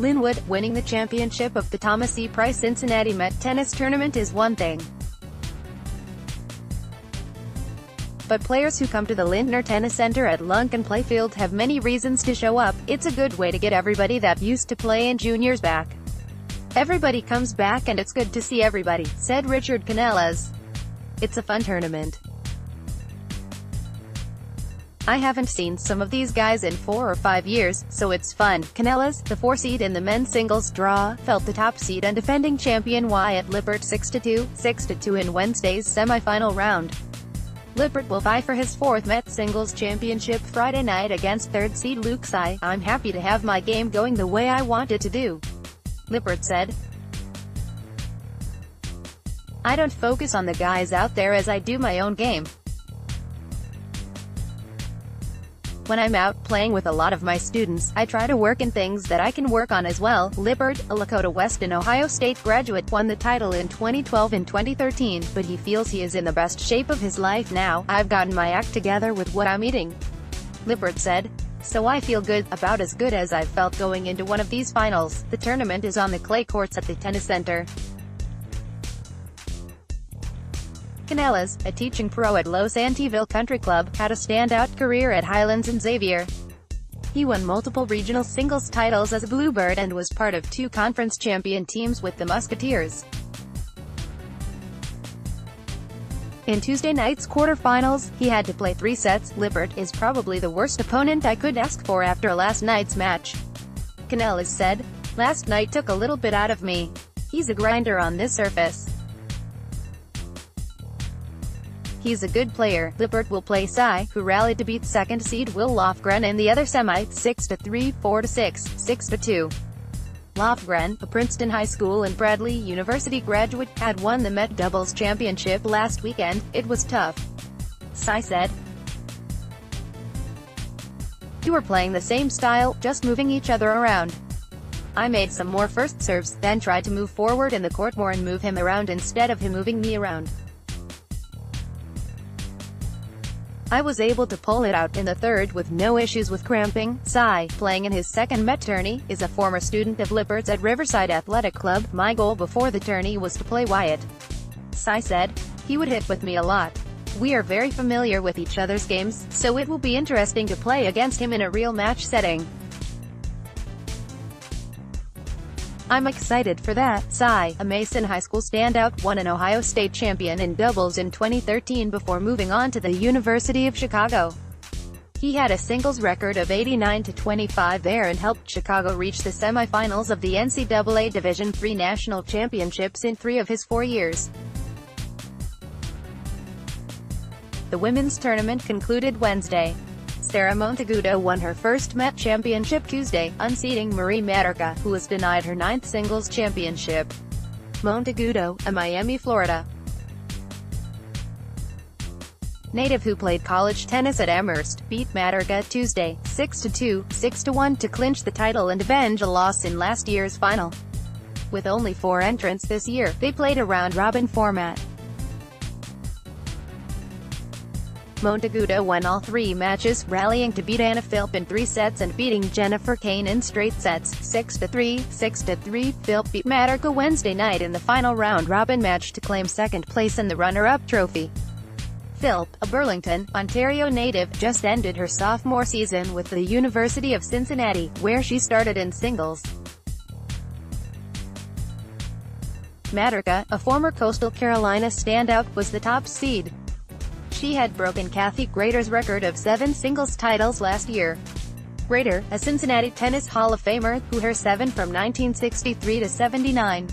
LINWOOD, winning the championship of the Thomas E. Price Cincinnati Met tennis tournament is one thing. But players who come to the Lindner Tennis Center at Lunken Playfield have many reasons to show up. It's a good way to get everybody that used to play in juniors back. Everybody comes back and it's good to see everybody, said Richard Canelas. It's a fun tournament. I haven't seen some of these guys in 4 or 5 years, so it's fun. Canelas, the 4 seed in the men's singles draw, felt the top seed and defending champion Wyatt Lippert 6-2, 6-2 in Wednesday's semi-final round. Lippert will vie for his 4th Met singles championship Friday night against 3rd seed Luke Tsai. I'm happy to have my game going the way I want it to do, Lippert said. I don't focus on the guys out there as I do my own game. When I'm out playing with a lot of my students, I try to work in things that I can work on as well. Lippert, a Lakota Weston Ohio State graduate, won the title in 2012 and 2013, but he feels he is in the best shape of his life now. I've gotten my act together with what I'm eating, Lippert said. So I feel good, about as good as I've felt going into one of these finals. The tournament is on the clay courts at the tennis center. Canelas, a teaching pro at Los Anteville Country Club, had a standout career at Highlands and Xavier. He won multiple regional singles titles as a Bluebird and was part of 2 conference champion teams with the Musketeers. In Tuesday night's quarterfinals, he had to play 3 sets. Lippert is probably the worst opponent I could ask for after last night's match, Canelas said. Last night took a little bit out of me. He's a grinder on this surface. He's a good player. Lippert will play Tsai, who rallied to beat 2nd seed Will Lofgren in the other semi, 6-3, 4-6, 6-2. Lofgren, a Princeton High School and Bradley University graduate, had won the Met doubles championship last weekend. It was tough, Tsai said. We were playing the same style, just moving each other around. I made some more first serves, then tried to move forward in the court more and move him around instead of him moving me around. I was able to pull it out in the 3rd with no issues with cramping. Tsai, playing in his 2nd Met tourney, is a former student of Lippert's at Riverside Athletic Club. My goal before the tourney was to play Wyatt, Tsai said. He would hit with me a lot. We are very familiar with each other's games, so it will be interesting to play against him in a real match setting. I'm excited for that. Tsai, a Mason High School standout, won an Ohio State champion in doubles in 2013 before moving on to the University of Chicago. He had a singles record of 89-25 there and helped Chicago reach the semifinals of the NCAA Division III National Championships in 3 of his 4 years. The women's tournament concluded Wednesday. Sarah Monteagudo won her first Met championship Tuesday, unseating Marie Materka, who was denied her 9th singles championship. Monteagudo, a Miami, Florida native who played college tennis at Amherst, beat Materka Tuesday, 6-2, 6-1 to clinch the title and avenge a loss in last year's final. With only 4 entrants this year, they played a round-robin format. Monteagudo won all 3 matches, rallying to beat Anna Philp in 3 sets and beating Jennifer Kane in straight sets, 6-3, 6-3. Philp beat Materka Wednesday night in the final round-robin match to claim 2nd place in the runner-up trophy. Philp, a Burlington, Ontario native, just ended her sophomore season with the University of Cincinnati, where she started in singles. Materka, a former Coastal Carolina standout, was the top seed. She had broken Kathy Grater's record of 7 singles titles last year. Grater, a Cincinnati Tennis Hall of Famer, who her 7 from 1963 to 79.